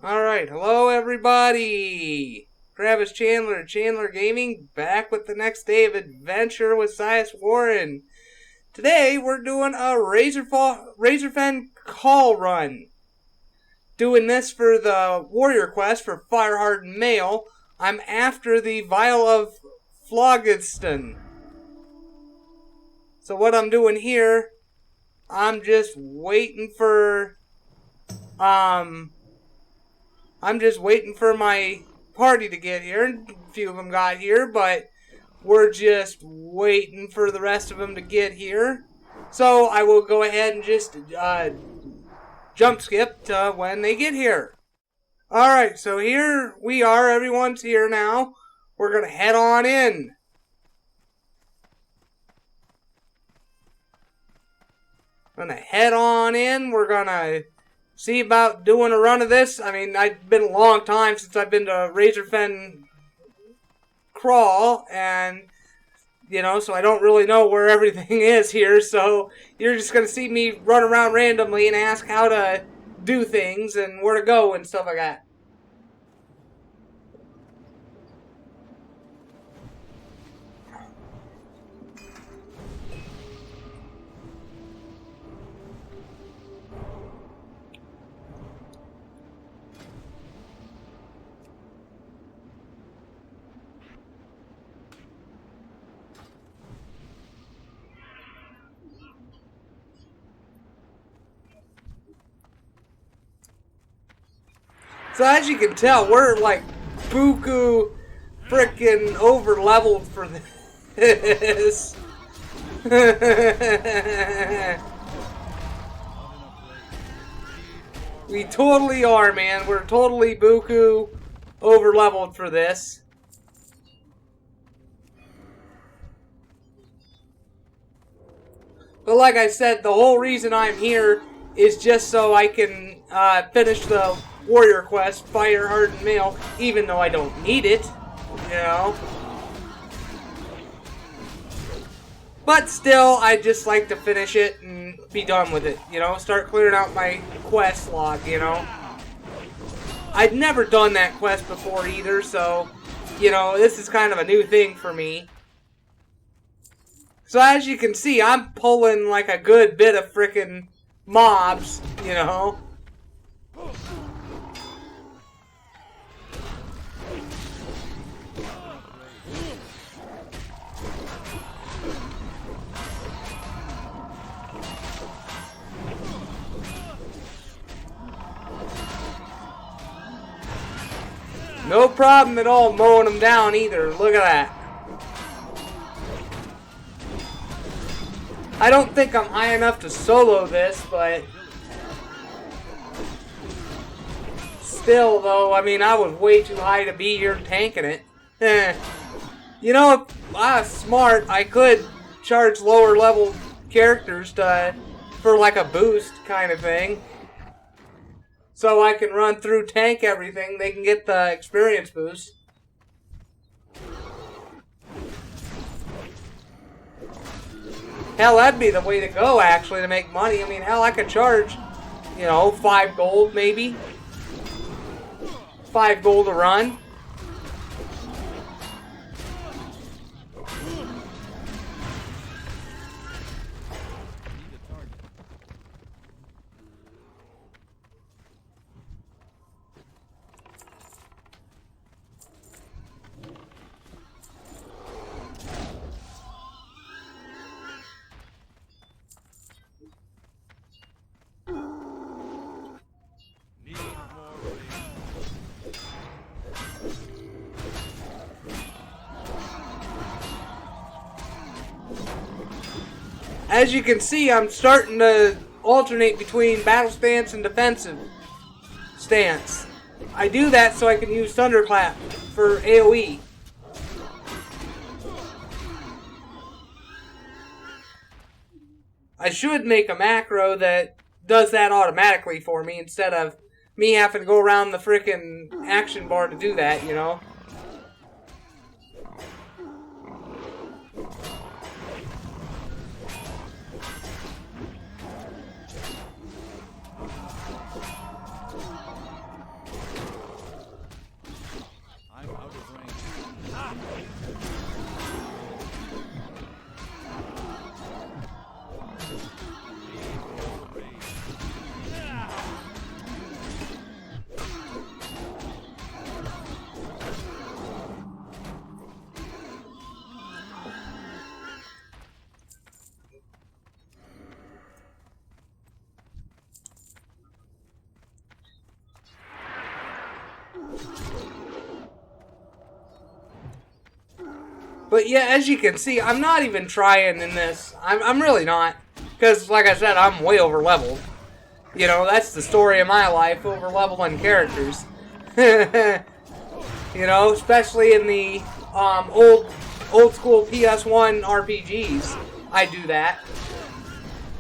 Alright, hello everybody! Travis Chandler, Chandler Gaming, back with the next day of adventure with Ciuswarren. Today we're doing a Razorfen Kraul run. Doing this for the warrior quest for Fire Hardened Mail. I'm after the Vial of Phlogiston. So what I'm doing here, I'm just waiting for my party to get here. A few of them got here, but we're just waiting for the rest of them to get here. So I will go ahead and just jump skip to when they get here. Alright, so here we are. Everyone's here now. We're going to head on in. We're going to head on in. We're going to see about doing a run of this. I mean, it's been a long time since I've been to Razorfen Kraul, and, you know, so I don't really know where everything is here, so you're just going to see me run around randomly and ask how to do things and where to go and stuff like that. So as you can tell, we're like buku frickin' over leveled for this. We totally are, man. We're totally buku over leveled for this. But like I said, the whole reason I'm here is just so I can finish the warrior quest, Fire Hardened Mail, even though I don't need it, you know. But still, I just like to finish it and be done with it, you know. Start clearing out my quest log, you know. I'd never done that quest before either, so, you know, this is kind of a new thing for me. So as you can see, I'm pulling like a good bit of frickin' mobs, you know. No problem at all mowing them down either. Look at that. I don't think I'm high enough to solo this, but still, though, I mean, I was way too high to be here tanking it. You know, if I was smart, I could charge lower level characters for like a boost kind of thing. So I can run through tank everything. They can get the experience boost. Hell, that'd be the way to go, actually, to make money. I mean, hell, I could charge, you know, 5 gold, maybe. 5 gold a run. As you can see, I'm starting to alternate between battle stance and defensive stance. I do that so I can use Thunderclap for AoE. I should make a macro that does that automatically for me instead of me having to go around the frickin' action bar to do that, you know? But yeah, as you can see, I'm not even trying in this. I'm really not. Because, like I said, I'm way over leveled. You know, that's the story of my life, over leveling characters. You know, especially in the old school PS1 RPGs. I do that.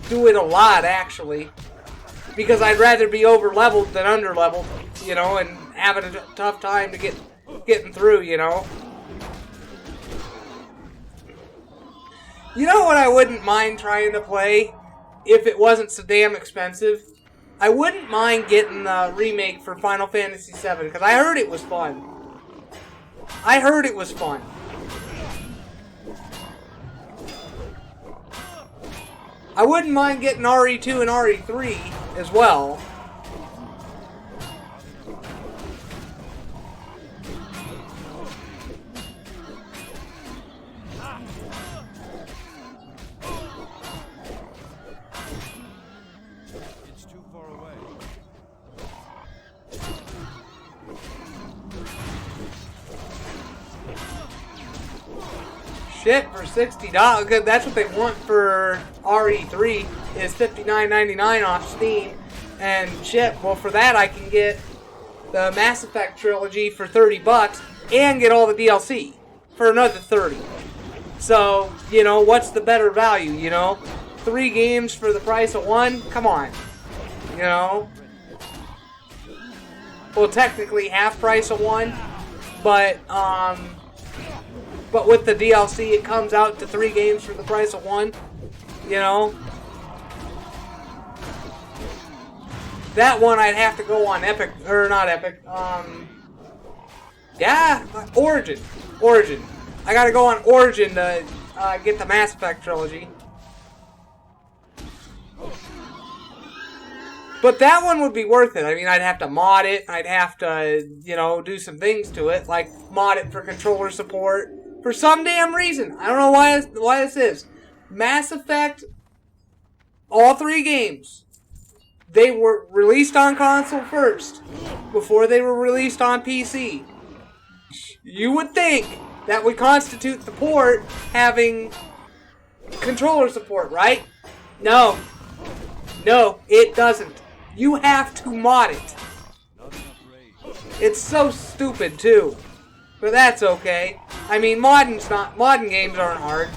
Do it a lot, actually. Because I'd rather be over leveled than under leveled, you know, and having a tough time to getting through, you know. You know what I wouldn't mind trying to play if it wasn't so damn expensive? I wouldn't mind getting the remake for Final Fantasy VII because I heard it was fun. I heard it was fun. I wouldn't mind getting RE2 and RE3 as well. Shit, for $60, that's what they want for RE3, is $59.99 off Steam. And shit, well for that I can get the Mass Effect trilogy for $30 and get all the DLC for another $30. So, you know, what's the better value, you know? 3 games for the price of 1? Come on. You know? Well, technically half price of 1, but with the DLC, it comes out to 3 games for the price of 1. You know? That one I'd have to go on Epic, or not Epic, yeah, Origin. I gotta go on Origin to get the Mass Effect trilogy. But that one would be worth it. I mean, I'd have to mod it. I'd have to, you know, do some things to it, like mod it for controller support. For some damn reason. I don't know why this is. Mass Effect, all 3 games, they were released on console first, before they were released on PC. You would think that would constitute the port having controller support, right? No. No, it doesn't. You have to mod it. It's so stupid, too. But that's okay. I mean, modern games aren't hard.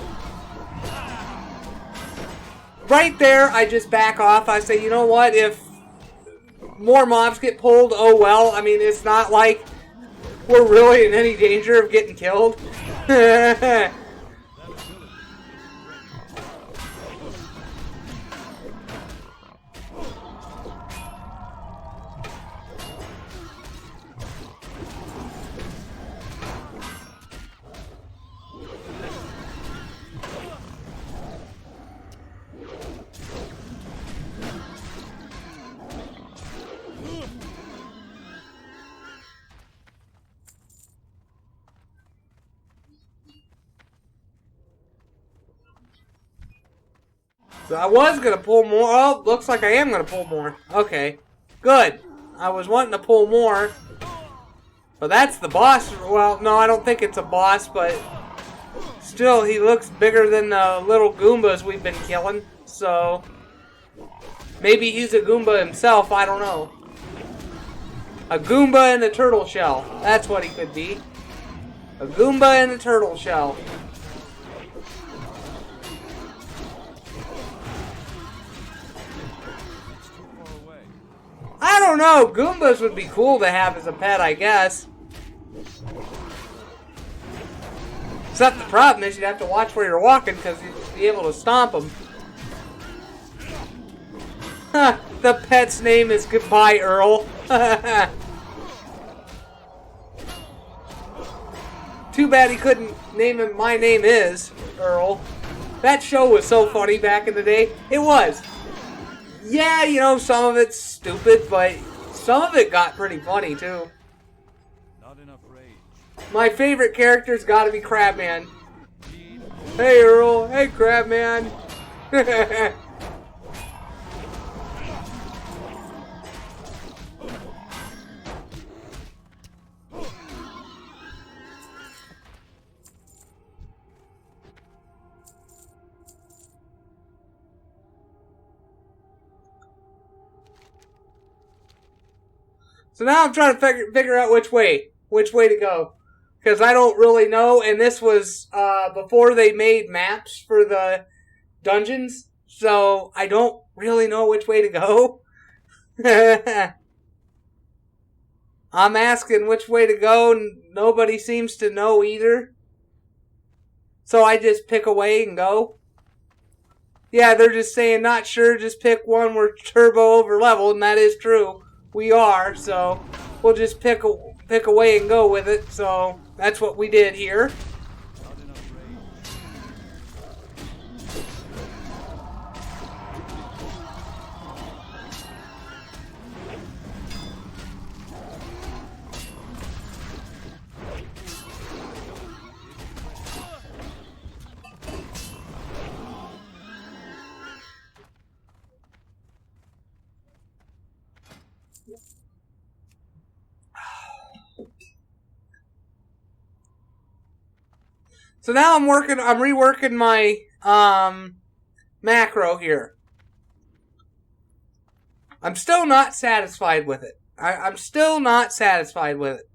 Right there, I just back off. I say, you know what? If more mobs get pulled, oh well. I mean, it's not like we're really in any danger of getting killed. So I was going to pull more. Oh, looks like I am going to pull more. Okay. Good. I was wanting to pull more. But that's the boss. Well, no, I don't think it's a boss, but still, he looks bigger than the little Goombas we've been killing. So maybe he's a Goomba himself. I don't know. A Goomba in a turtle shell. That's what he could be. A Goomba in a turtle shell. I don't know. Goombas would be cool to have as a pet, I guess. Except the problem is you'd have to watch where you're walking because you'd be able to stomp them. The pet's name is Goodbye, Earl. Too bad he couldn't name him My Name Is Earl. That show was so funny back in the day. It was. Yeah, you know, some of it's stupid, but some of it got pretty funny, too. Not enough rage. My favorite character's gotta be Crabman. Hey, Earl. Hey, Crabman. So now I'm trying to figure out which way to go. Because I don't really know, and this was before they made maps for the dungeons, so I don't really know which way to go. I'm asking which way to go, and nobody seems to know either. So I just pick a way and go. Yeah, they're just saying, not sure, just pick one, we're turbo over level, and that is true. We are, so we'll just pick a way and go with it, so that's what we did here. So now I'm reworking my macro here. I'm still not satisfied with it. I'm still not satisfied with it.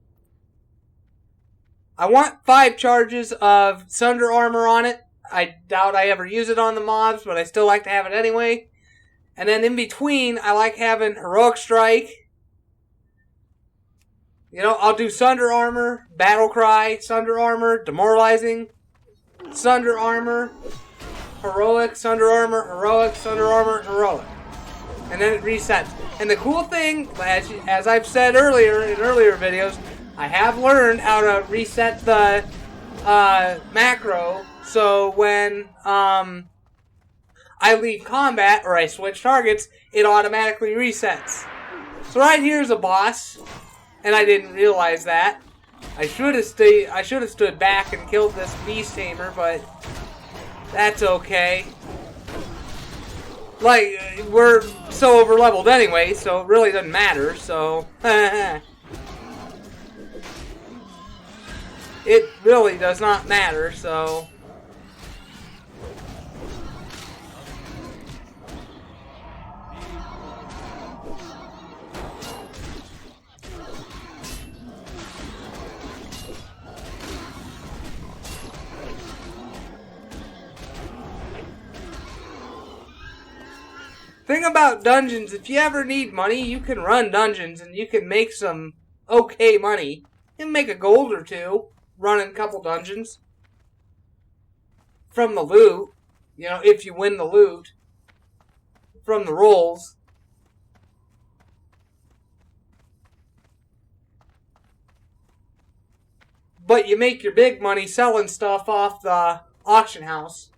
I want 5 charges of Sunder Armor on it. I doubt I ever use it on the mobs, but I still like to have it anyway. And then in between, I like having Heroic Strike. You know, I'll do Sunder Armor, Battle Cry, Sunder Armor, Demoralizing, Sunder Armor, Heroic, Sunder Armor, Heroic, Sunder Armor, Heroic. And then it resets. And the cool thing, as I've said earlier in earlier videos, I have learned how to reset the macro, so when I leave combat or I switch targets, it automatically resets. So right here's a boss, and I didn't realize that. I should have stood back and killed this beast tamer, but that's okay. Like, we're so over leveled anyway, so it really doesn't matter, so it really does not matter, so thing about dungeons, if you ever need money, you can run dungeons and you can make some okay money. You can make a gold or two running a couple dungeons from the loot, you know, if you win the loot from the rolls. But you make your big money selling stuff off the auction house.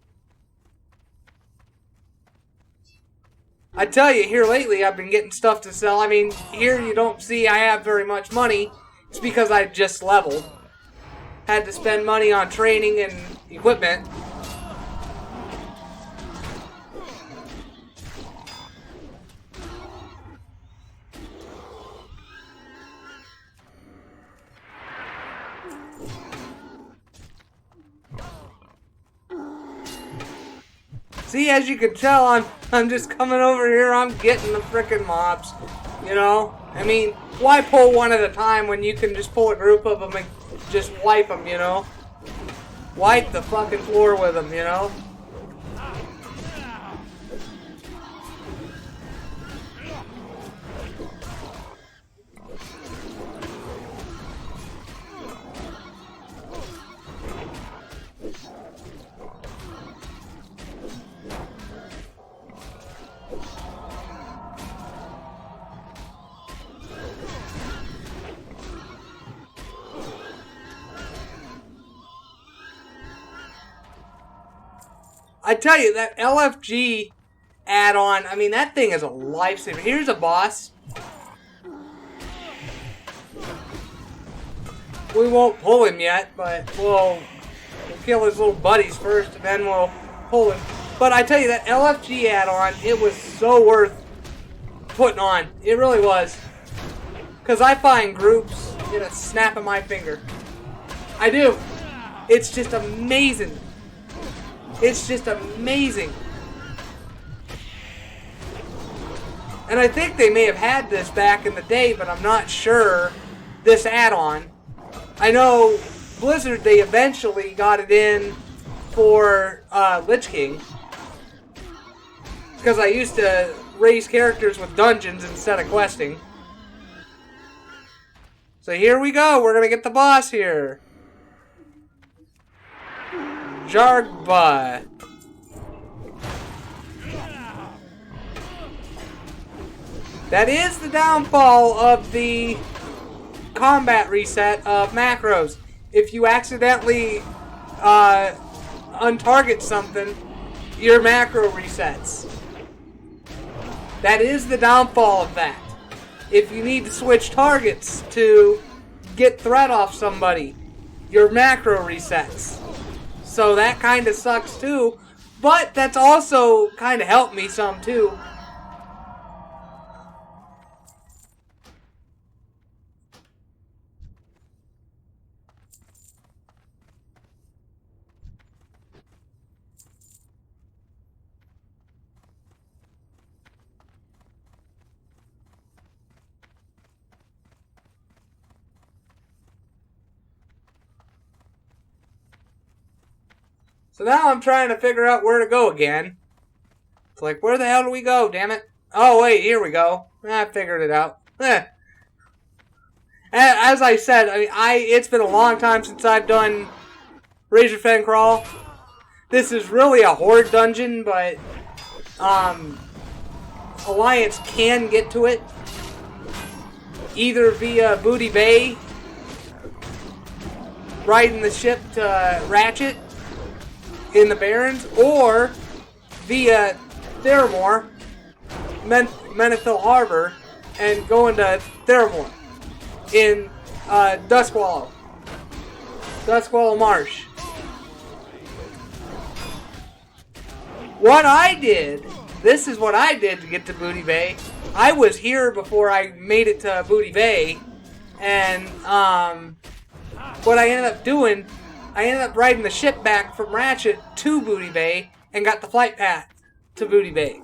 I tell you, here lately I've been getting stuff to sell. I mean, here you don't see I have very much money. It's because I just leveled. Had to spend money on training and equipment. See, as you can tell, I'm just coming over here, I'm getting the frickin' mobs, you know? I mean, why pull one at a time when you can just pull a group of them and just wipe them, you know? Wipe the fucking floor with them, you know? I tell you, that LFG add-on, I mean, that thing is a lifesaver. Here's a boss. We won't pull him yet, but we'll kill his little buddies first, and then we'll pull him. But I tell you, that LFG add-on, it was so worth putting on. It really was. Because I find groups in a snap of my finger. I do. It's just amazing. It's just amazing. And I think they may have had this back in the day, but I'm not sure. This add-on. I know Blizzard, they eventually got it in for Lich King. Because I used to raise characters with dungeons instead of questing. So here we go. We're going to get the boss here. Jargba. That is the downfall of the combat reset of macros. If you accidentally untarget something, your macro resets. That is the downfall of that. If you need to switch targets to get threat off somebody, your macro resets. So that kind of sucks too. But that's also kind of helped me some too. So now I'm trying to figure out where to go again. It's like, where the hell do we go, damn it? Oh, wait, here we go. I figured it out. As I said, it's been a long time since I've done Razorfen Kraul. This is really a horde dungeon, but Alliance can get to it. Either via Booty Bay, riding the ship to Ratchet in the Barrens, or via Theramore, Menethil Harbor, and going to Theramore in Duskwallow Marsh. What I did, this is what I did to get to Booty Bay. I was here before I made it to Booty Bay, and what I ended up doing, I ended up riding the ship back from Ratchet to Booty Bay and got the flight path to Booty Bay.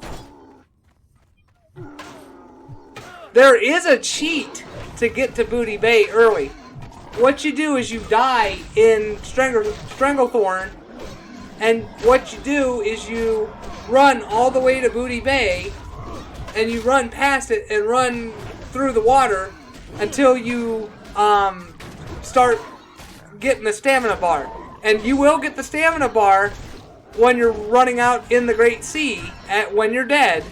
There is a cheat to get to Booty Bay early. What you do is you die in Stranglethorn, and what you do is you run all the way to Booty Bay, and you run past it and run through the water until you start getting the stamina bar. And you will get the stamina bar when you're running out in the Great Sea when you're dead.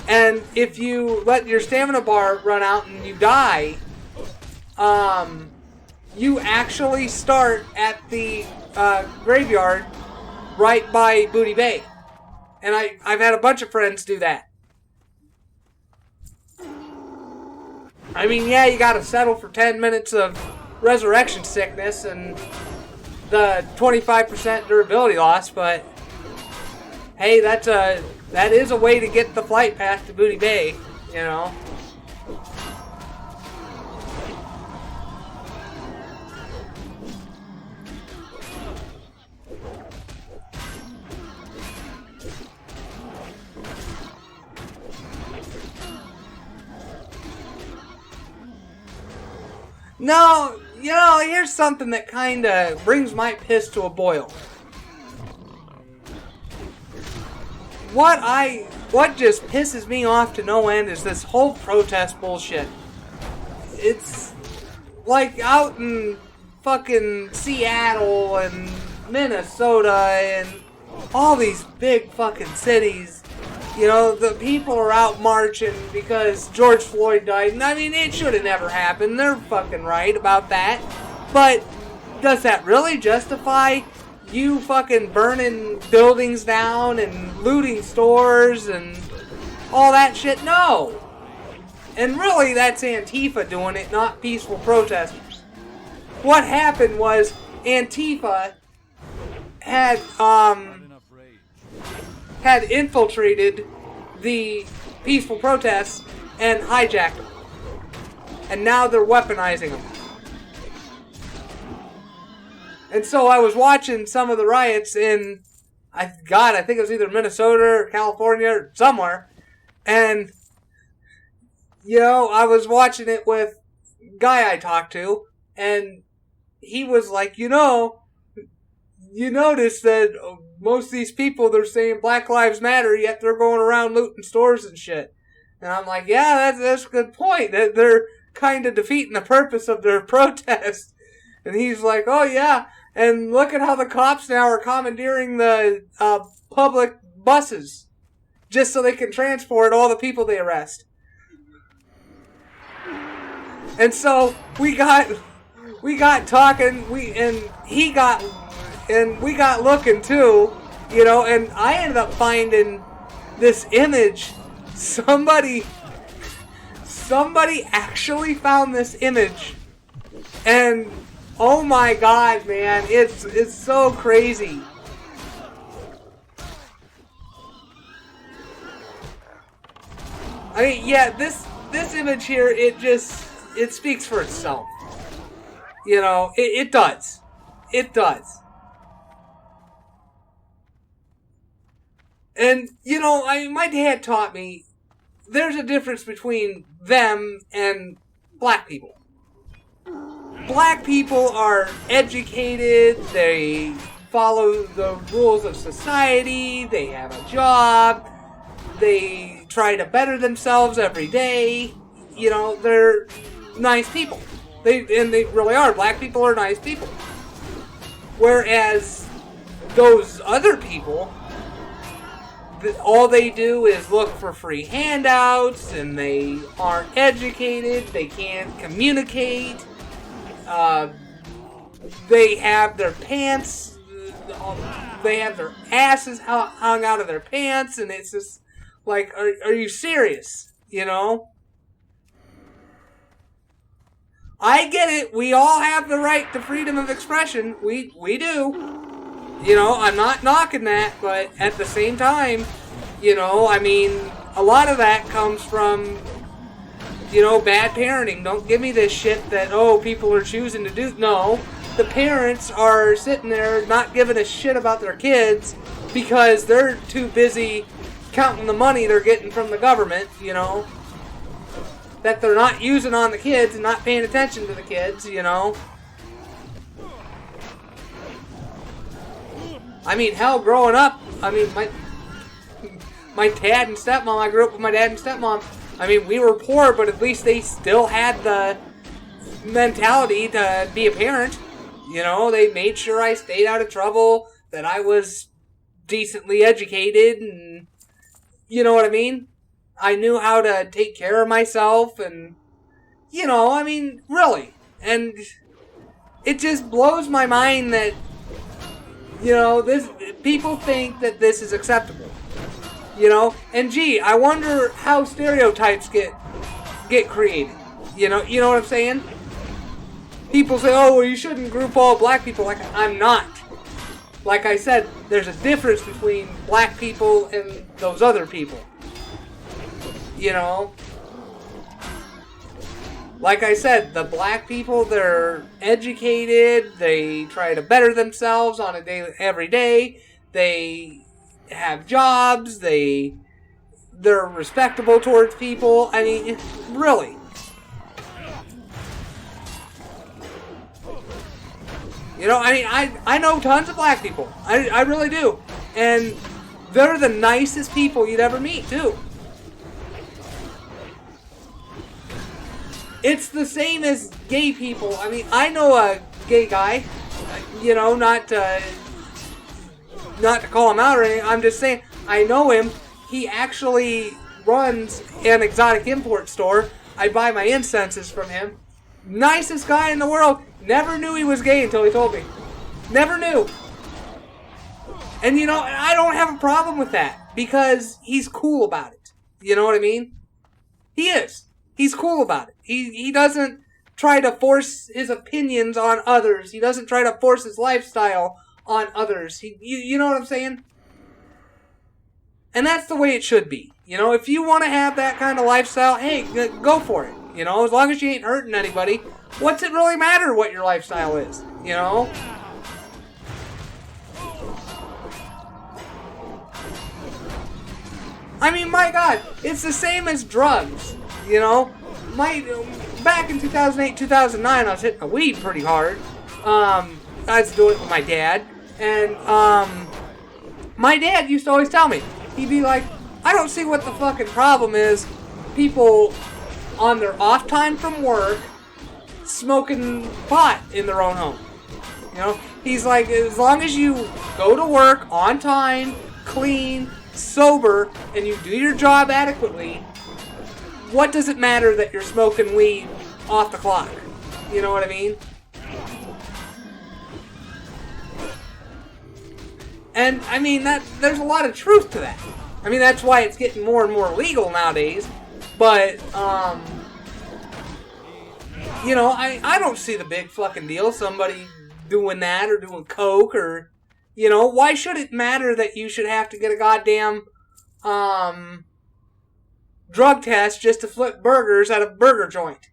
And if you let your stamina bar run out and you die, you actually start at the graveyard right by Booty Bay. And I've had a bunch of friends do that. I mean, yeah, you gotta settle for 10 minutes of resurrection sickness and the 25% durability loss, but hey, that is a way to get the flight path to Booty Bay, you know. No, you know, here's something that kind of brings my piss to a boil. What just pisses me off to no end is this whole protest bullshit. It's like out in fucking Seattle and Minnesota and all these big fucking cities. You know, the people are out marching because George Floyd died. And I mean, it should have never happened. They're fucking right about that. But does that really justify you fucking burning buildings down and looting stores and all that shit? No. And really, that's Antifa doing it, not peaceful protesters. What happened was Antifa had infiltrated the peaceful protests and hijacked them. And now they're weaponizing them. And so I was watching some of the riots in, I think it was either Minnesota or California or somewhere. And I was watching it with a guy I talked to, and he was like, you notice that most of these people, they're saying Black Lives Matter, yet they're going around looting stores and shit. And I'm like, yeah, that's a good point. They're kind of defeating the purpose of their protest. And he's like, oh yeah, and look at how the cops now are commandeering the public buses just so they can transport all the people they arrest. And so we got talking, we got looking too, and I ended up finding this image. Somebody actually found this image, and oh my god, man, it's so crazy. I mean, yeah, this image here, it speaks for itself. It does. It does. And, my dad taught me there's a difference between them and black people. Black people are educated, they follow the rules of society, they have a job, they try to better themselves every day. They're nice people. They really are. Black people are nice people. Whereas those other people, all they do is look for free handouts, and they aren't educated, they can't communicate, they have their pants, they have their asses hung out of their pants, and it's just like, are you serious? I get it, we all have the right to freedom of expression, we do. I'm not knocking that, but at the same time, a lot of that comes from, bad parenting. Don't give me this shit that, people are choosing to do. No, the parents are sitting there not giving a shit about their kids because they're too busy counting the money they're getting from the government, that they're not using on the kids and not paying attention to the kids, I mean, hell, growing up, my dad and stepmom, I grew up with my dad and stepmom. We were poor, but at least they still had the mentality to be a parent. They made sure I stayed out of trouble, that I was decently educated, and you know what I mean? I knew how to take care of myself, and, really. And it just blows my mind that, people think that this is acceptable. And gee, I wonder how stereotypes get created. You know what I'm saying? People say, well, you shouldn't group all black people. Like, I'm not. Like I said, there's a difference between black people and those other people. Like I said, the black people, they're educated, they try to better themselves on every day, they have jobs, they're respectable towards people. Really. I know tons of black people. I really do. And they're the nicest people you'd ever meet, too. It's the same as gay people. I know a gay guy, not to call him out or anything. I'm just saying, I know him. He actually runs an exotic import store. I buy my incenses from him. Nicest guy in the world. Never knew he was gay until he told me. Never knew. And I don't have a problem with that because he's cool about it. You know what I mean? He is. He's cool about it. He doesn't try to force his opinions on others. He doesn't try to force his lifestyle on others. You know what I'm saying? And that's the way it should be. If you want to have that kind of lifestyle, hey, go for it. As long as you ain't hurting anybody, what's it really matter what your lifestyle is? My God, it's the same as drugs. You know, back in 2008, 2009, I was hitting the weed pretty hard. I was doing it with my dad, and my dad used to always tell me, he'd be like, I don't see what the fucking problem is. People on their off time from work smoking pot in their own home. You know, he's like, as long as you go to work on time, clean, sober, and you do your job adequately, what does it matter that you're smoking weed off the clock? You know what I mean? And I mean that there's a lot of truth to that. I mean, that's why it's getting more and more legal nowadays. But you know, I don't see the big fucking deal. Somebody doing that or doing coke or, you know, why should it matter that you should have to get a goddamn drug test just to flip burgers at a burger joint?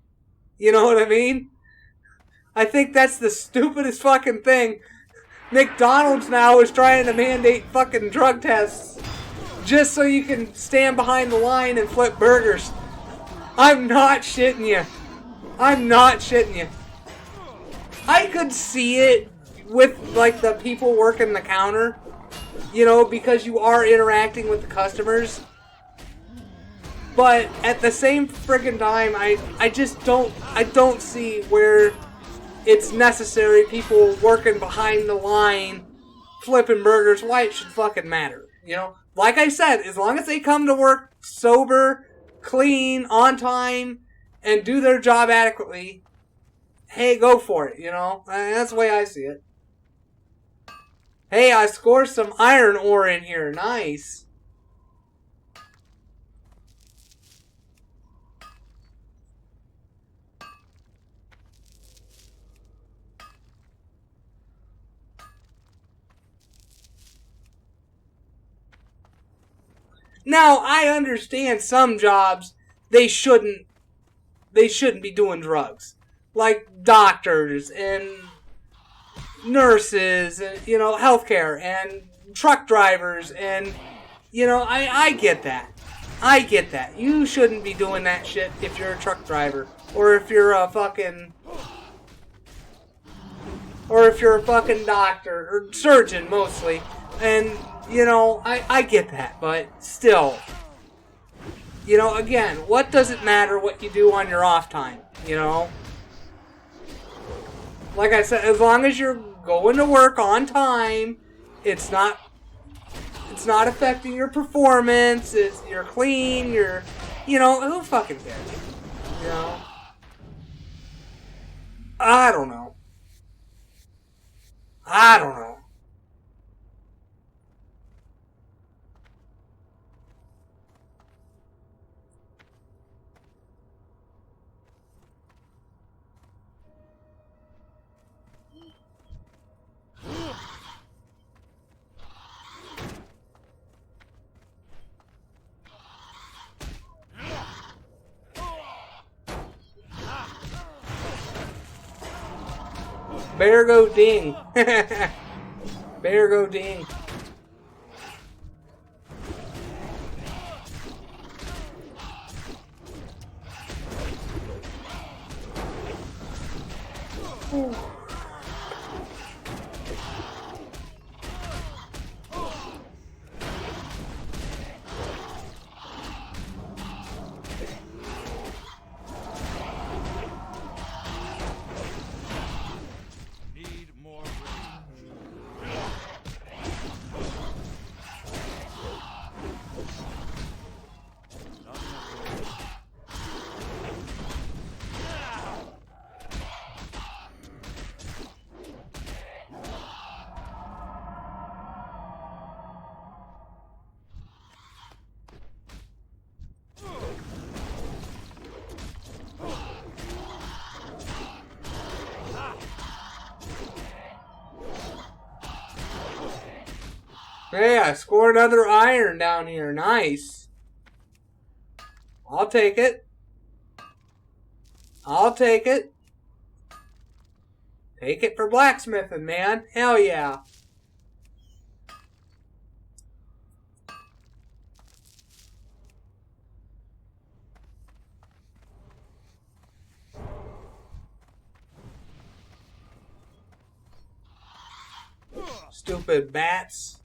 You know what I mean? I think that's the stupidest fucking thing. McDonald's now is trying to mandate fucking drug tests just so you can stand behind the line and flip burgers. I'm not shitting you. I'm not shitting you. I could see it with, like, the people working the counter, you know, because you are interacting with the customers. But at the same friggin' time, I just don't see where it's necessary people working behind the line flipping burgers, why it should fucking matter, you know? Like I said, as long as they come to work sober, clean, on time, and do their job adequately, hey, go for it, you know? That's the way I see it. Hey, I scored some iron ore in here. Nice. Now, I understand some jobs, they shouldn't be doing drugs. Like doctors and nurses and, you know, healthcare and truck drivers and, you know, I get that. I get that. You shouldn't be doing that shit if you're a truck driver. Or if you're a fucking doctor or surgeon mostly. And, you know, I get that, but still, you know, again, what does it matter what you do on your off time, you know? Like I said, as long as you're going to work on time, it's not affecting your performance, you're clean, you know, who fucking cares? You know? I don't know. Bear go ding. Bear go ding. Ooh. Hey, I scored another iron down here. Nice. I'll take it. I'll take it. Take it for blacksmithing, man. Hell yeah. Stupid bats.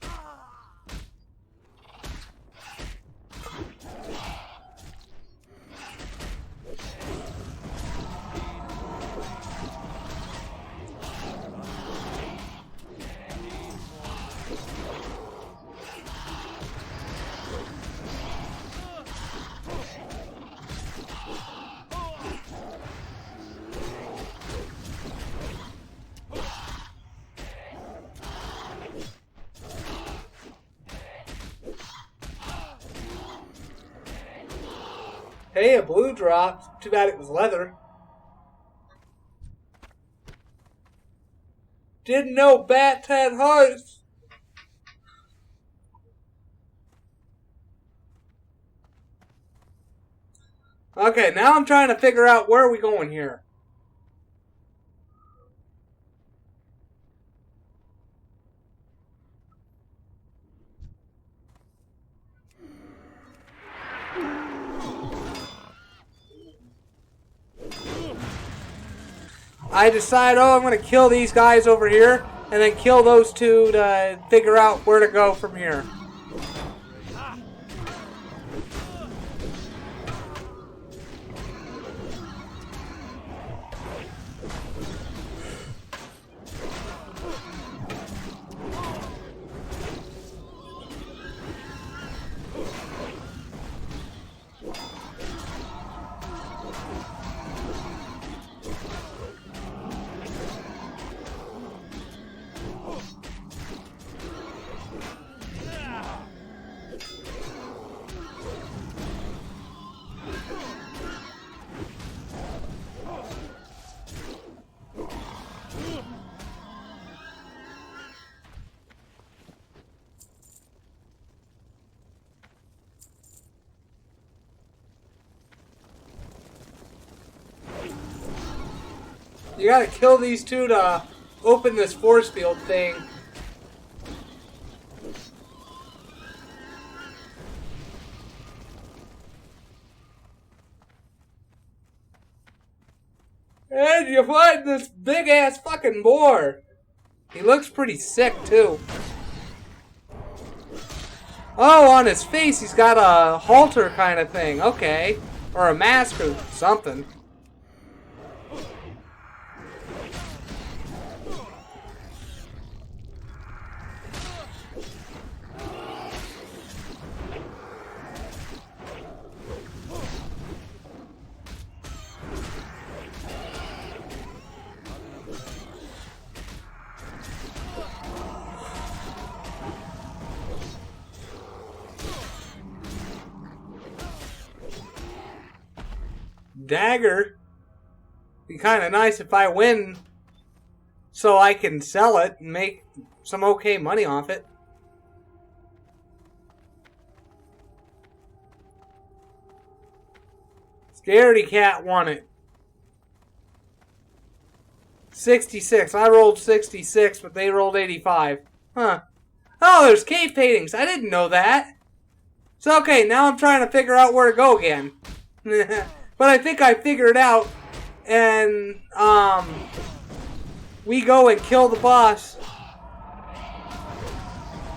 Hey, a blue drop. Too bad it was leather. Didn't know bats had hearts. Okay, now I'm trying to figure out where are we going here. I decide, oh, I'm going to kill these guys over here, and then kill those two to figure out where to go from here. You gotta kill these two to open this force field thing. And you find this big ass fucking boar. He looks pretty sick too. Oh, on his face he's got a halter kind of thing. Okay. Or a mask or something. Dagger. Be kind of nice if I win so I can sell it and make some okay money off it. Scaredy Cat won it. 66. I rolled 66, but they rolled 85. Huh. Oh, there's cave paintings. I didn't know that. So, okay, now I'm trying to figure out where to go again. But I think I figured it out, and we go and kill the boss.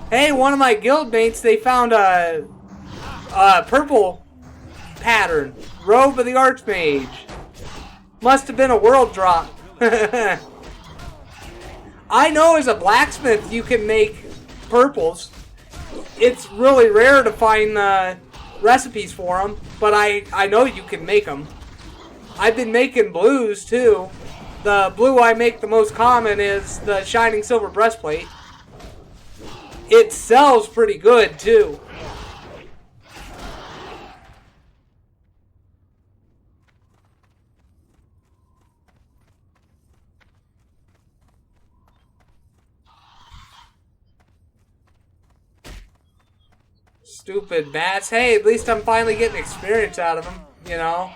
Hey, one of my guild mates, they found a purple pattern. Robe of the Archmage. Must have been a world drop. I know as a blacksmith you can make purples. It's really rare to find recipes for them, but I know you can make them. I've been making blues too. The blue I make the most common is the shining silver breastplate. It sells pretty good too. Stupid bats. Hey, at least I'm finally getting experience out of them, you know.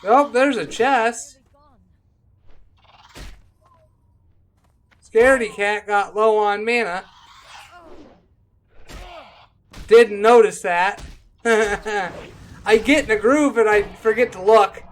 Oh, there's a chest. Scaredy cat got low on mana. Didn't notice that. I get in a groove and I forget to look.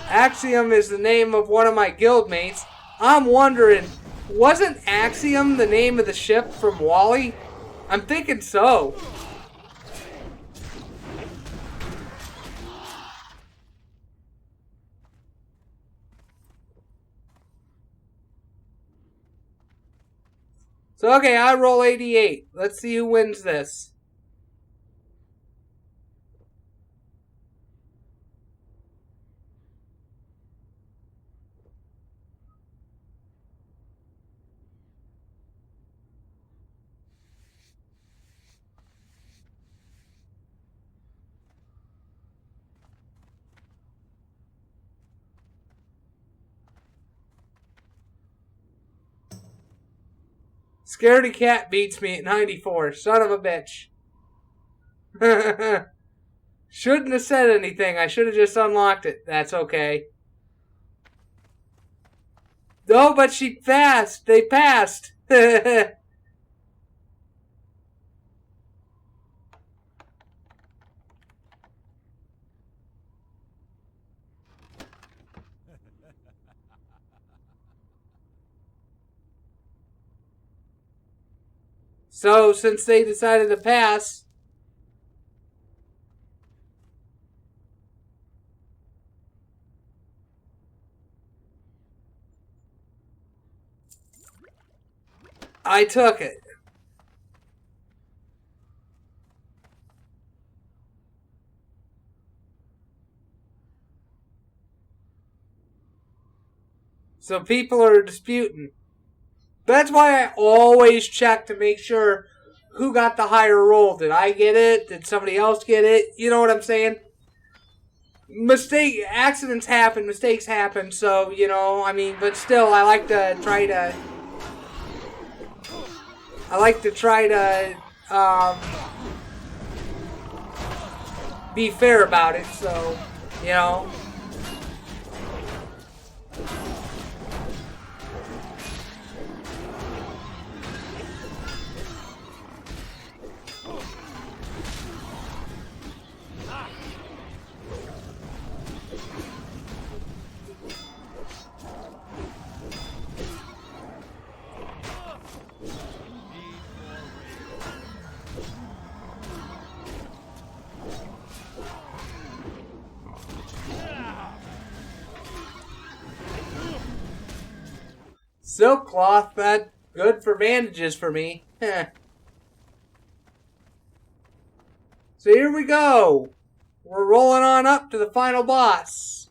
Axiom is the name of one of my guildmates. I'm wondering, wasn't Axiom the name of the ship from Wall-E? I'm thinking so. So, okay, I roll 88. Let's see who wins this. Scaredy cat beats me at 94. Son of a bitch. Shouldn't have said anything. I should have just unlocked it. That's okay. No, but she passed. They passed. So, since they decided to pass, I took it. So people are disputing. That's why I always check to make sure who got the higher roll. Did I get it? Did somebody else get it? You know what I'm saying? Accidents happen, mistakes happen, so, you know, I mean, but still, I like to try to be fair about it, so, you know. Silk cloth, that good for bandages for me. So here we go. We're rolling on up to the final boss.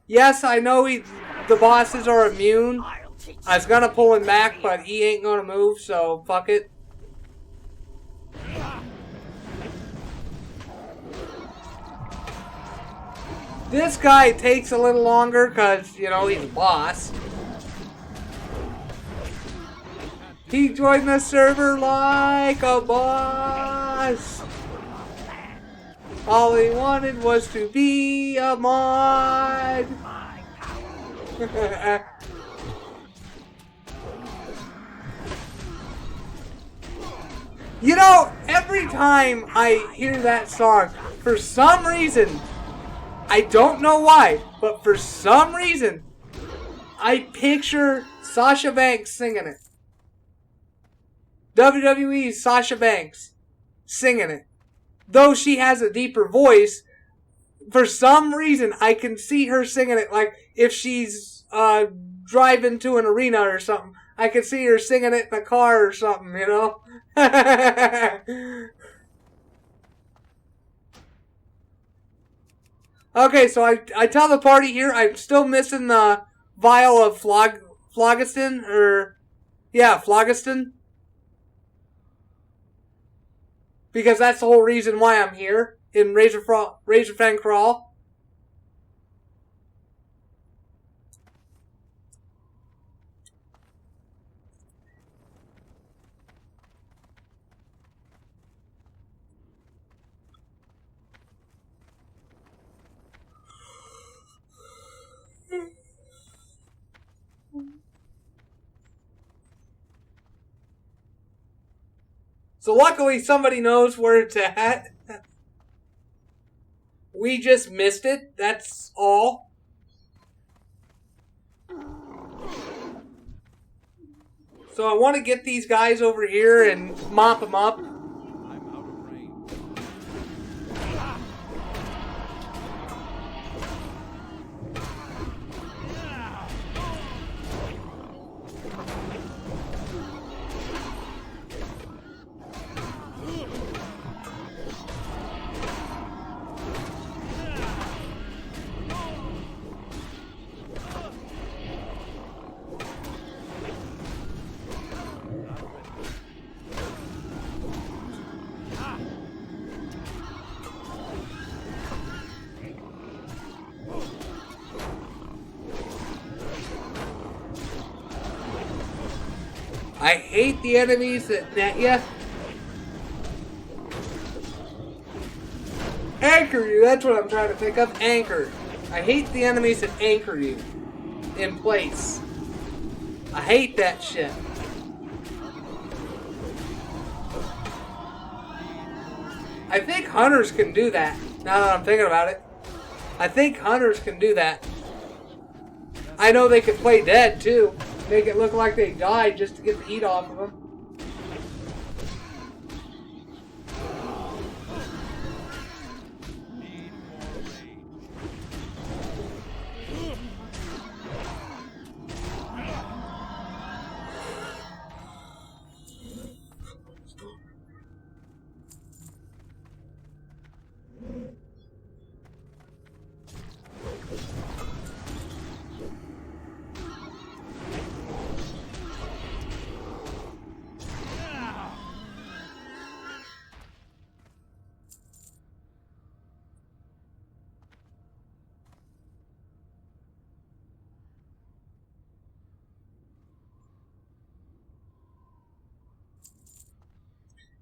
Yes, I know the bosses are immune. I was gonna pull him back, but he ain't gonna move, so fuck it. This guy takes a little longer because, you know, he's a boss. He joined the server like a boss. All he wanted was to be a mod. You know, every time I hear that song, for some reason, I don't know why, but for some reason, I picture Sasha Banks singing it. WWE's Sasha Banks singing it. Though she has a deeper voice, for some reason, I can see her singing it. Like, if she's driving to an arena or something, I could see her singing it in the car or something, you know? Okay, so I tell the party here I'm still missing the vial of phlogiston, or... Yeah, phlogiston. Because that's the whole reason why I'm here in Razorfen Kraul. So luckily somebody knows where it's at. We just missed it. That's all. So I want to get these guys over here and mop them up. I hate the enemies that net you. Anchor you, that's what I'm trying to think of. Anchor. I hate the enemies that anchor you in place. I hate that shit. I think hunters can do that, now that I'm thinking about it. I think hunters can do that. I know they can play dead too. Make it look like they died just to get the heat off of them.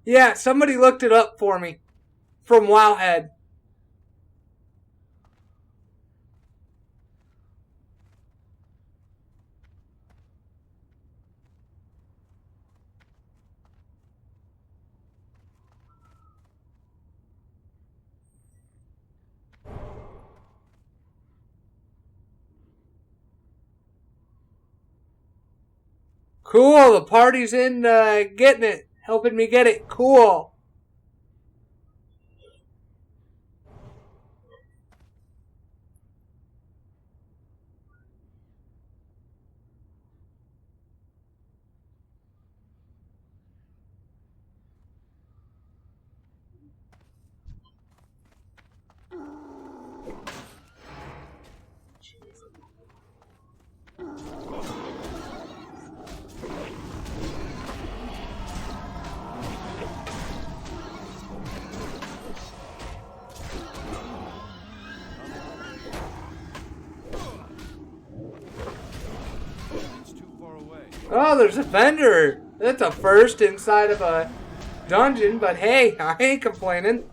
Yeah, somebody looked it up for me from Wowhead. Cool, the party's in getting it. Helping me get it. Cool. Oh, there's a vendor. That's a first inside of a dungeon, but hey, I ain't complaining.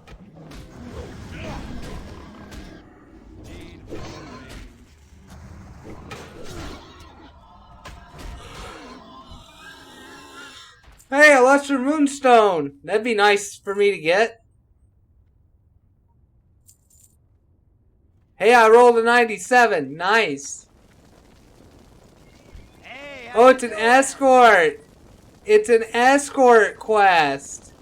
Hey, a lesser moonstone. That'd be nice for me to get. Hey, I rolled a 97. Nice. Oh, it's an escort. It's an escort quest.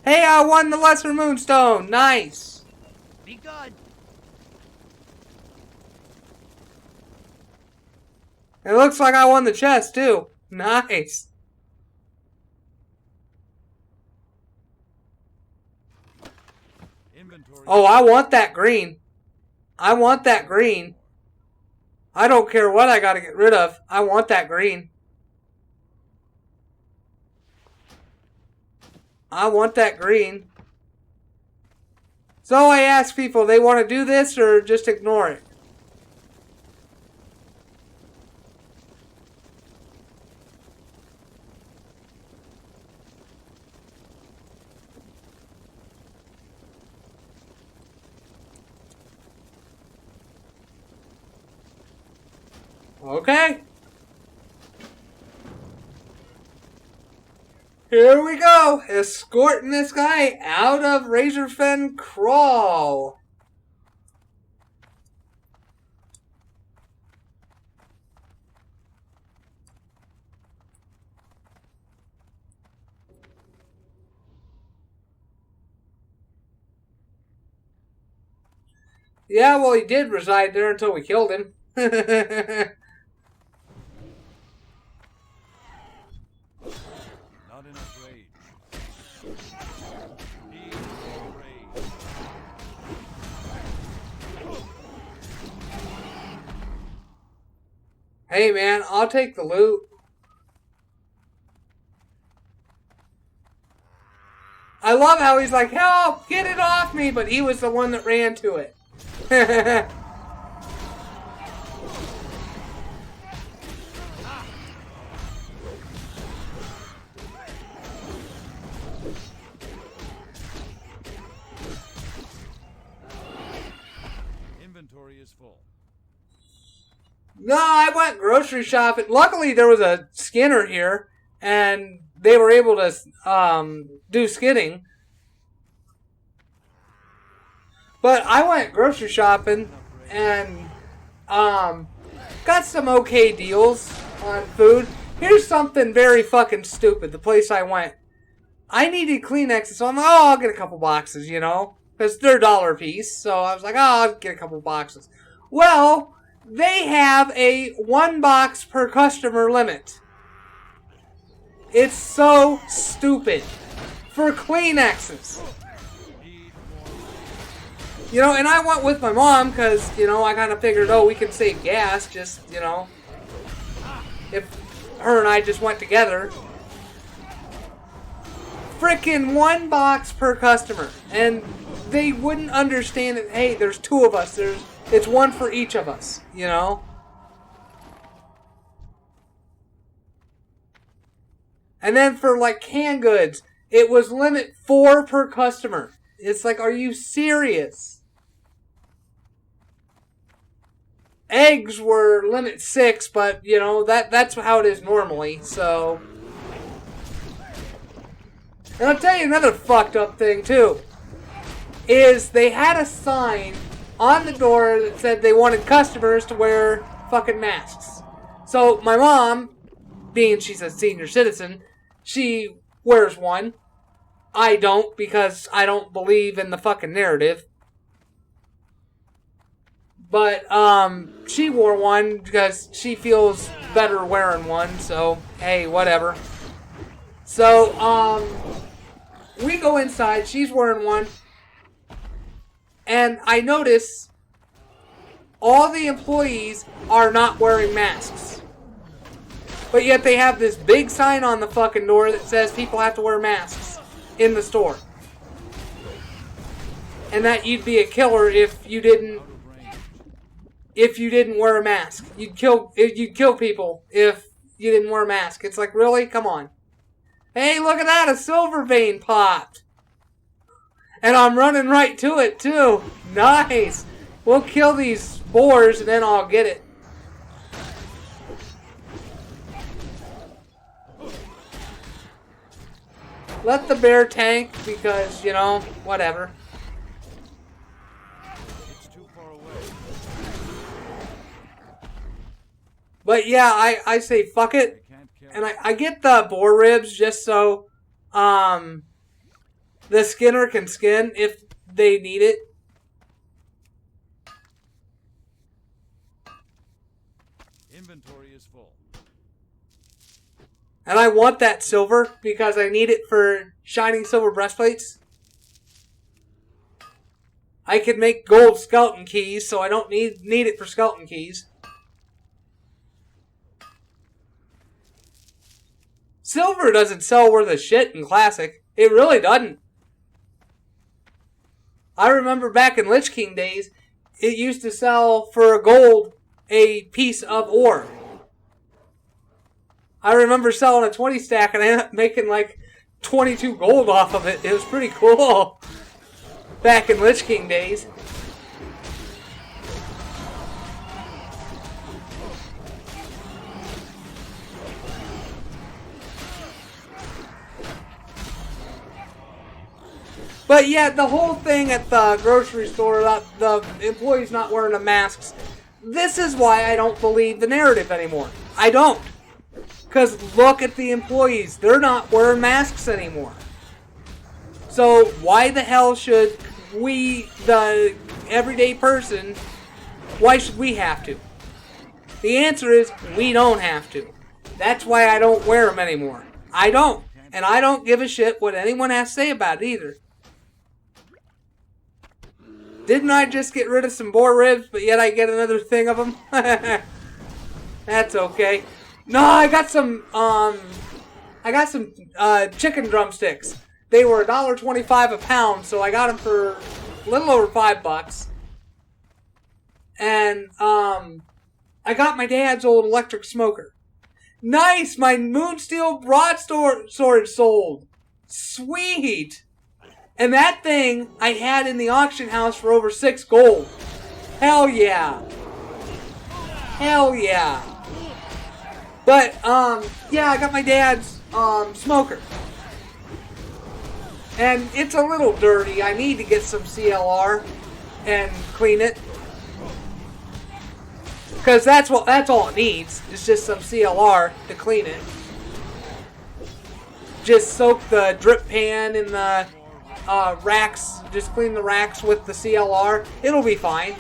Hey, I won the lesser moonstone. Nice. Be good. It looks like I won the chest, too. Nice. Oh, I want that green. I want that green. I don't care what I gotta get rid of. I want that green. I want that green. So I ask people, they want to do this or just ignore it? Okay. Here we go. Escorting this guy out of Razorfen Kraul. Yeah, well, he did reside there until we killed him. Hey, man, I'll take the loot. I love how he's like, help, get it off me, but he was the one that ran to it. Inventory is full. No, I went grocery shopping. Luckily, there was a skinner here, and they were able to do skinning. But I went grocery shopping and got some okay deals on food. Here's something very fucking stupid. The place I went, I needed Kleenexes, so I'm like, oh, I'll get a couple boxes, you know, because they're $1 a piece. So I was like, oh, I'll get a couple boxes. Well, they have a 1 box per customer limit. It's so stupid. For Kleenexes. You know, and I went with my mom because, you know, I kind of figured, oh, we can save gas just, you know, if her and I just went together. Frickin' 1 box per customer. And they wouldn't understand that, hey, there's 2 of us. It's 1 for each of us, you know? And then for, like, canned goods, it was limit 4 per customer. It's like, are you serious? Eggs were limit 6, but, you know, that's how it is normally, so. And I'll tell you another fucked up thing, too. Is they had a sign on the door that said they wanted customers to wear fucking masks. So my mom, being she's a senior citizen, she wears one. I don't, because I don't believe in the fucking narrative. But she wore one because she feels better wearing one, so hey, whatever. So we go inside, she's wearing one. And I notice all the employees are not wearing masks. But yet they have this big sign on the fucking door that says people have to wear masks in the store. And that you'd be a killer if you didn't wear a mask. You'd kill people if you didn't wear a mask. It's like, really? Come on. Hey, look at that, a silver vein popped. And I'm running right to it, too. Nice. We'll kill these boars, and then I'll get it. Let the bear tank, because, you know, whatever. It's too far away. But, yeah, I say fuck it. And I get the boar ribs just so, the skinner can skin if they need it. Inventory is full. And I want that silver because I need it for shining silver breastplates. I could make gold skeleton keys, so I don't need it for skeleton keys. Silver doesn't sell worth a shit in Classic. It really doesn't. I remember back in Lich King days, it used to sell for a gold a piece of ore. I remember selling a 20 stack and I ended up making like 22 gold off of it. It was pretty cool. Back in Lich King days. But yeah, the whole thing at the grocery store about the employees not wearing the masks, this is why I don't believe the narrative anymore. I don't. Because look at the employees. They're not wearing masks anymore. So why the hell should we, the everyday person, why should we have to? The answer is we don't have to. That's why I don't wear them anymore. I don't. And I don't give a shit what anyone has to say about it either. Didn't I just get rid of some boar ribs, but yet I get another thing of them? That's okay. No, I got some chicken drumsticks. They were $1.25 a pound, so I got them for a little over $5. And I got my dad's old electric smoker. Nice, my Moonsteel broadsword sold. Sweet. And that thing I had in the auction house for over 6 gold. Hell yeah. Hell yeah. But, yeah, I got my dad's, smoker. And it's a little dirty. I need to get some CLR and clean it. Because that's all it needs. It's just some CLR to clean it. Just soak the drip pan in the racks. Just clean the racks with the CLR. It'll be fine.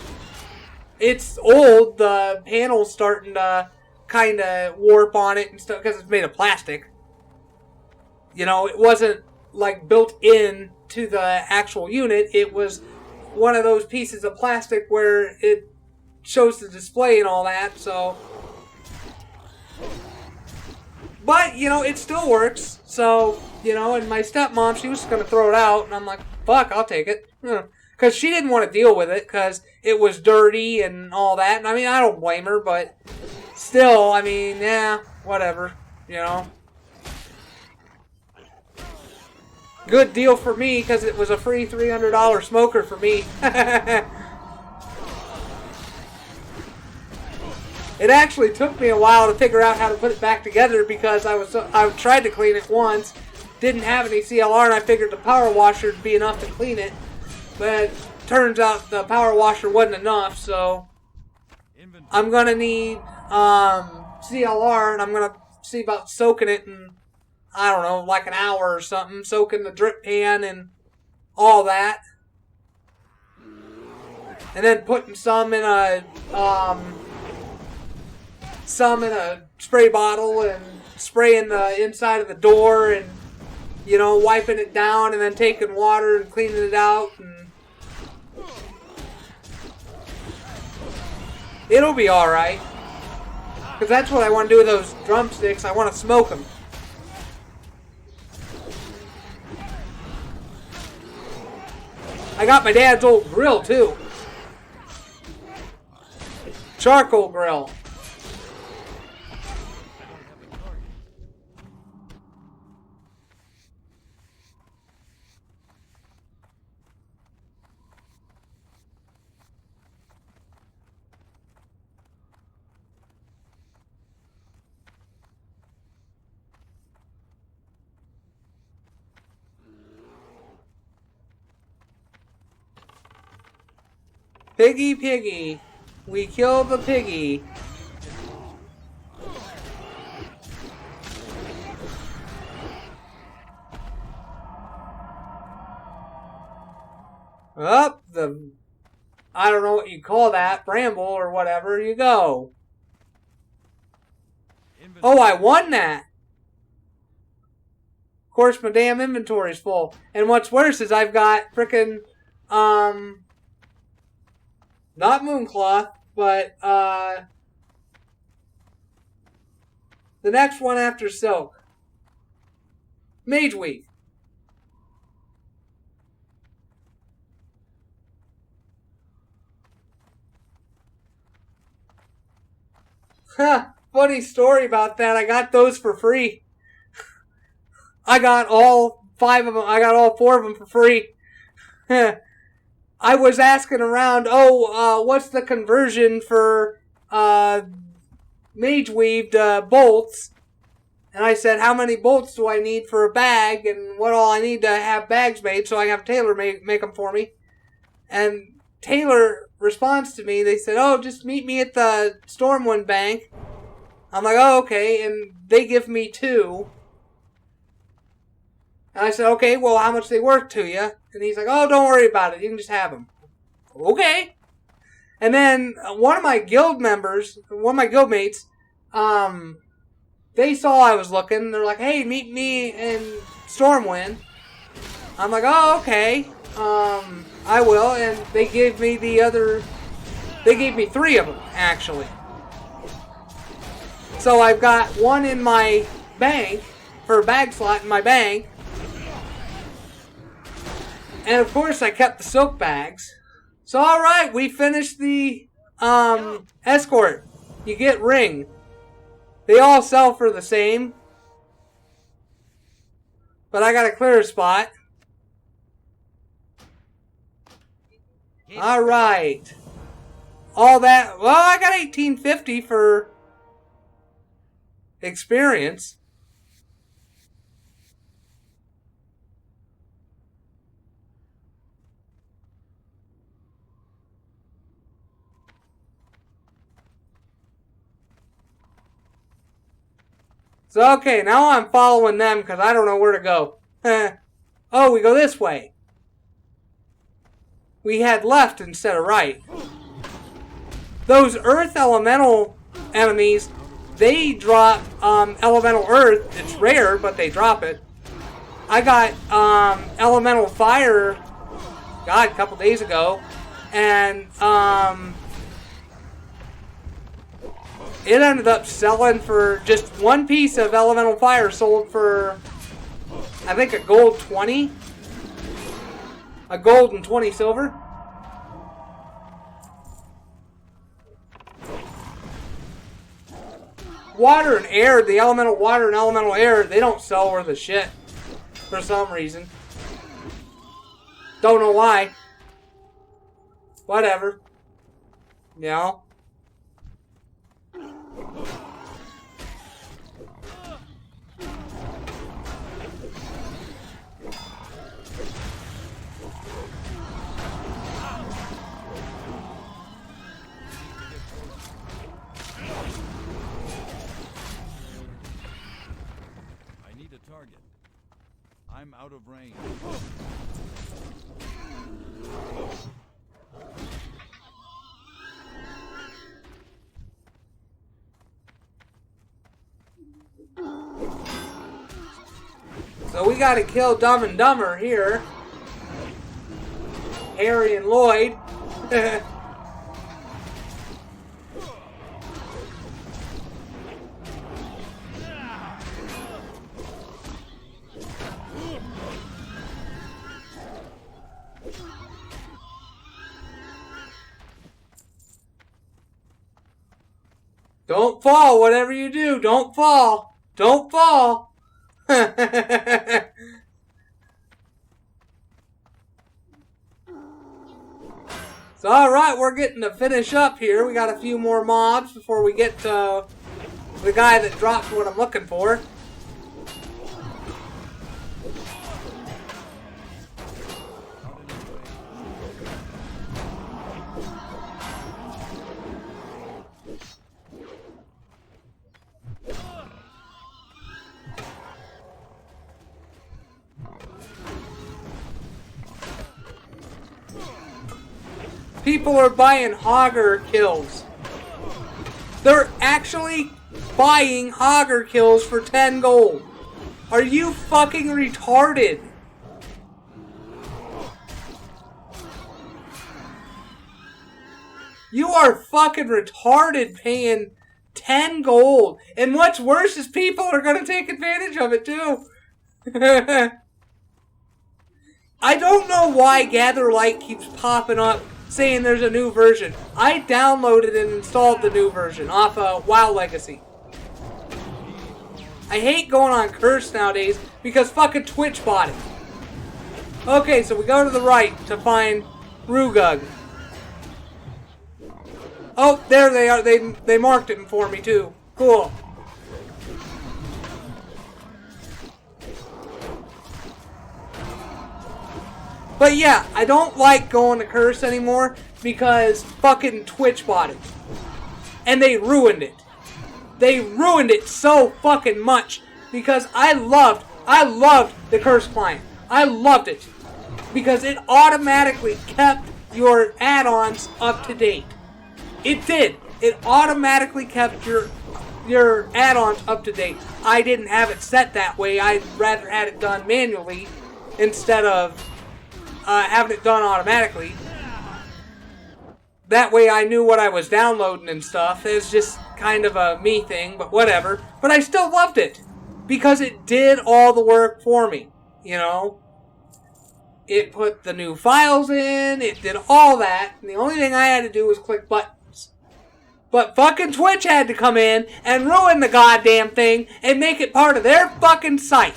It's old. The panel's starting to kind of warp on it and stuff because it's made of plastic. You know, it wasn't like built in to the actual unit. It was one of those pieces of plastic where it shows the display and all that, so. But, you know, it still works. So, you know, and my stepmom, she was going to throw it out, and I'm like, fuck, I'll take it. Because she didn't want to deal with it because it was dirty and all that. And I mean, I don't blame her, but still, I mean, yeah, whatever, you know. Good deal for me because it was a free $300 smoker for me. It actually took me a while to figure out how to put it back together because I tried to clean it once, didn't have any CLR, and I figured the power washer would be enough to clean it. But turns out the power washer wasn't enough, so I'm going to need CLR, and I'm going to see about soaking it in, I don't know, like an hour or something, soaking the drip pan and all that. And then putting some in a spray bottle and spraying the inside of the door and, you know, wiping it down and then taking water and cleaning it out. And it'll be alright. Because that's what I want to do with those drumsticks. I want to smoke them. I got my dad's old grill, too. Charcoal grill. Piggy, piggy. We killed the piggy. Up the, I don't know what you call that, bramble or whatever, you go. Oh, I won that. course, my damn inventory's full. And what's worse is I've got frickin', not Mooncloth, but, the next one after Silk. Mage Weave. Huh, funny story about that. I got those for free. I got all 5 of them. I got all 4 of them for free. I was asking around, what's the conversion for Mage Weaved bolts? And I said, how many bolts do I need for a bag? And what all I need to have bags made so I can have Taylor make them for me. And Taylor responds to me. They said, oh, just meet me at the Stormwind Bank. I'm like, oh, okay. And they give me 2. And I said, okay, well, how much they worth to you? And he's like, oh, don't worry about it. You can just have them. Okay. And then one of my guild members, one of my guild mates, they saw I was looking. They're like, hey, meet me in Stormwind. I'm like, oh, okay. I will. And they gave me they gave me 3 of them, actually. So I've got 1 in my bank, for a bag slot in my bank. And of course I kept the silk bags. So alright, we finished the escort. You get ring. They all sell for the same. But I got a clear spot. Alright. All that. Well, I got 1850 for experience. So, okay, now I'm following them because I don't know where to go. Oh, we go this way. We had left instead of right. Those earth elemental enemies, they drop elemental earth. It's rare, but they drop it. I got elemental fire, God, a couple days ago. And it ended up selling for just 1 piece of elemental fire sold for, I think, a gold 20. A gold and 20 silver. Water and air, the elemental water and elemental air, they don't sell worth a shit. For some reason. Don't know why. Whatever. You know? Target. I'm out of range. So we gotta kill Dumb and Dumber here. Harry and Lloyd. Don't fall, whatever you do, don't fall. Don't fall. So, alright, we're getting to finish up here. We got a few more mobs before we get to the guy that dropped what I'm looking for. People are buying Hogger kills. They're actually buying Hogger kills for 10 gold. Are you fucking retarded? You are fucking retarded paying 10 gold. And what's worse is people are going to take advantage of it too. I don't know why Gather Light keeps popping up saying there's a new version. I downloaded and installed the new version off of WoW Legacy. I hate going on Curse nowadays because fucking Twitch bought it. Okay, so we go to the right to find Rugug. Oh, there they are. They marked it for me too. Cool. But yeah, I don't like going to Curse anymore because fucking Twitch bought it. And they ruined it. They ruined it so fucking much because I loved the Curse client. I loved it because it automatically kept your add-ons up to date. It did. It automatically kept your add-ons up to date. I didn't have it set that way. I'd rather had it done manually instead of having it done automatically. That way I knew what I was downloading and stuff. It's just kind of a me thing, but whatever. But I still loved it because it did all the work for me, you know? It put the new files in, it did all that, and the only thing I had to do was click buttons. But fucking Twitch had to come in and ruin the goddamn thing and make it part of their fucking site.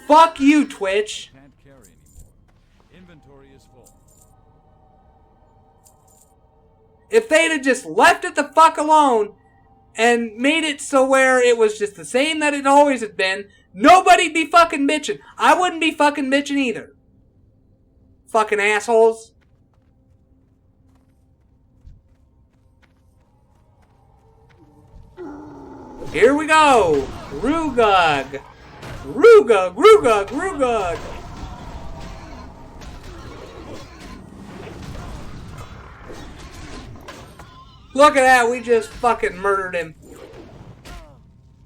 Fuck you, Twitch. Can't carry anymore. Inventory is full. If they'd have just left it the fuck alone and made it so where it was just the same that it always had been, nobody'd be fucking bitching. I wouldn't be fucking bitching either. Fucking assholes. Here we go. Rugug. Rugug, Rugug, Rugug. Look at that, we just fucking murdered him.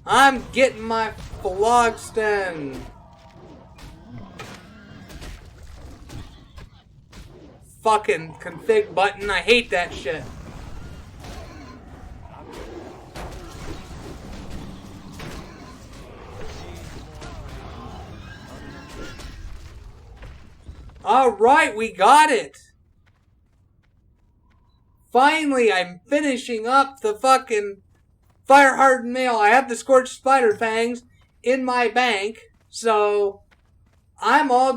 I'm getting my Phlogiston. Fucking config button, I hate that shit. Alright, we got it. Finally, I'm finishing up the fucking Fire Hardened Mail. I have the Scorched Spider Fangs in my bank, so I'm all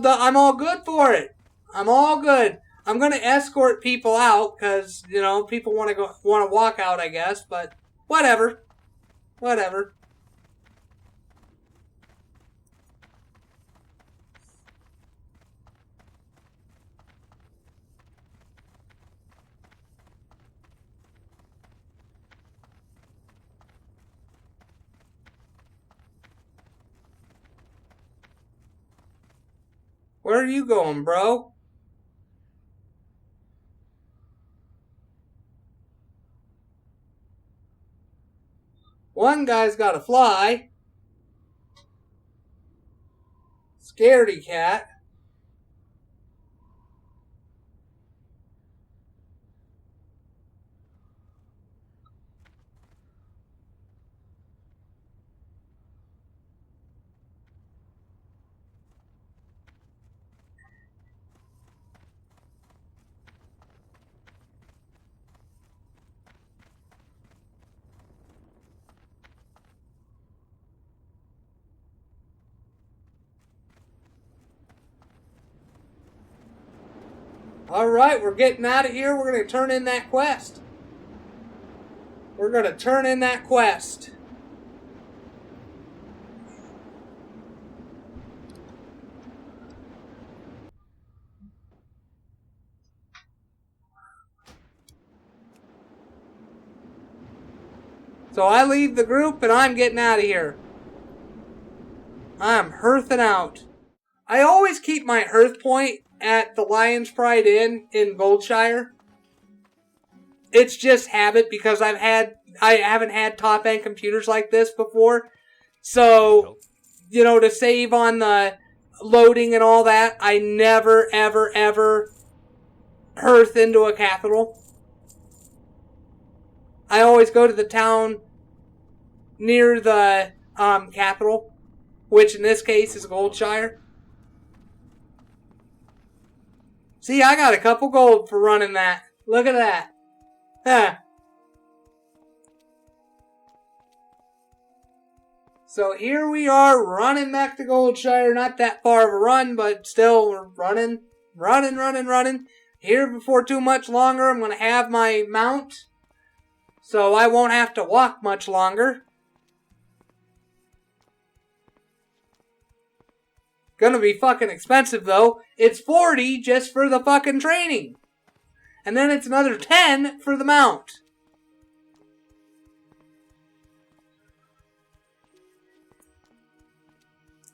good for it. I'm all good. I'm gonna escort people out because you know people want to walk out, I guess. But whatever. Where are you going, bro? One guy's got a fly. Scaredy cat. Alright, we're getting out of here. We're going to turn in that quest. So I leave the group and I'm getting out of here. I'm hearthing out. I always keep my hearth point at the Lion's Pride Inn in Goldshire. It's just habit because I haven't had top end computers like this before. So, you know, to save on the loading and all that, I never, ever, ever hearth into a capital. I always go to the town near the capital, which in this case is Goldshire. See, I got a couple gold for running that. Look at that. Huh. So here we are running back to Goldshire. Not that far of a run, but still we're running. Here before too much longer, I'm going to have my mount. So I won't have to walk much longer. Gonna be fucking expensive though. It's 40 just for the fucking training. And then it's another 10 for the mount.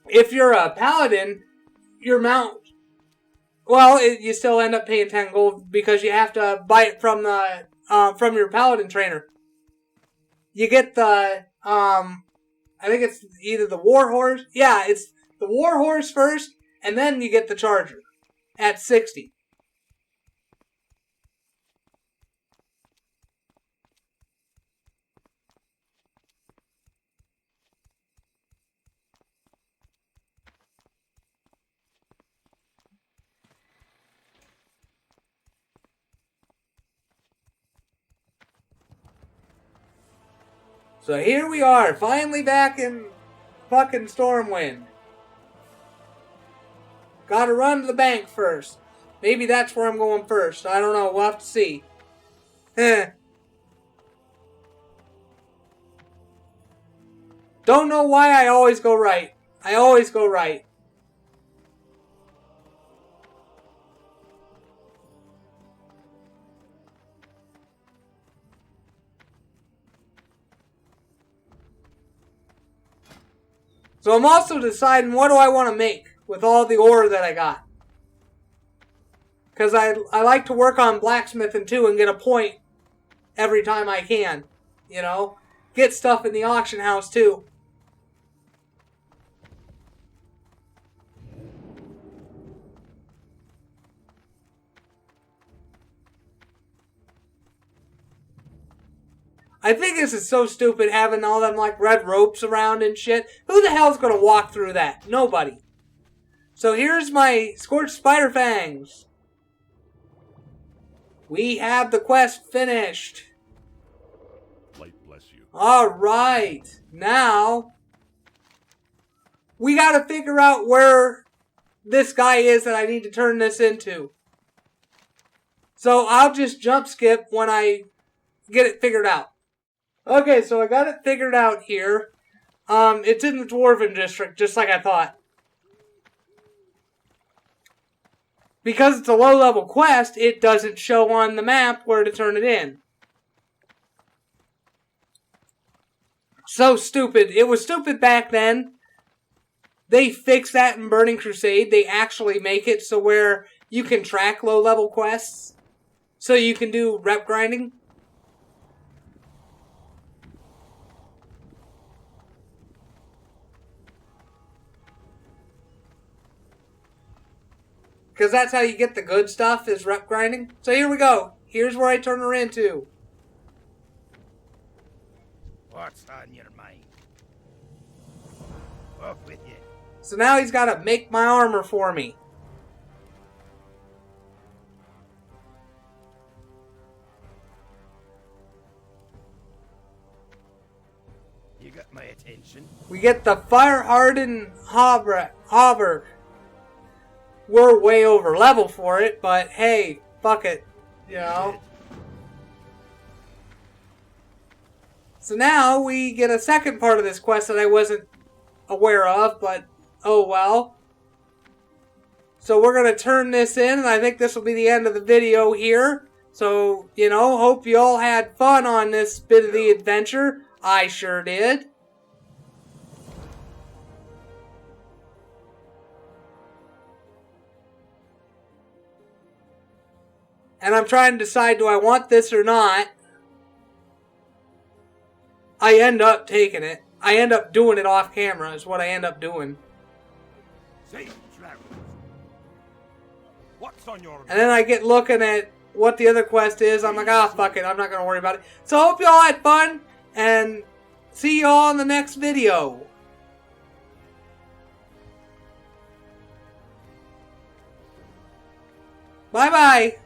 If you're a paladin, your mount, well, you still end up paying 10 gold because you have to buy it from the from your paladin trainer. You get the I think it's either the war horse. Yeah, it's the war horse first, and then you get the charger at 60. So here we are, finally back in fucking Stormwind. Gotta run to the bank first. Maybe that's where I'm going first. I don't know, we'll have to see. Don't know why I always go right. I always go right. So I'm also deciding what do I want to make with all the ore that I got. Because I like to work on blacksmithing too and get a point every time I can. You know? Get stuff in the auction house too. I think this is so stupid having all them like red ropes around and shit. Who the hell's gonna walk through that? Nobody. So here's my Scorched Spider Fangs. We have the quest finished. Light bless you. Alright. Now, we gotta figure out where this guy is that I need to turn this into. So I'll just jump skip when I get it figured out. Okay, so I got it figured out here. It's in the Dwarven District, just like I thought. Because it's a low-level quest, it doesn't show on the map where to turn it in. So stupid. It was stupid back then. They fixed that in Burning Crusade. They actually make it so where you can track low-level quests. So you can do rep grinding. Because that's how you get the good stuff, is rep grinding. So here we go. Here's where I turn her into. What's on your mind? Off with you. So now he's got to make my armor for me. You got my attention. We get the Fire Hardened Mail. We're way over level for it, but hey, fuck it, you know. So now we get a second part of this quest that I wasn't aware of, but oh well. So we're going to turn this in, and I think this will be the end of the video here. So, you know, hope you all had fun on this bit of the adventure. I sure did. And I'm trying to decide, do I want this or not? I end up taking it. I end up doing it off camera is what I end up doing. Say, travelers, what's on your And then I get looking at what the other quest is. I'm like, ah, fuck it. I'm not going to worry about it. So I hope y'all had fun. And see y'all in the next video. Bye-bye.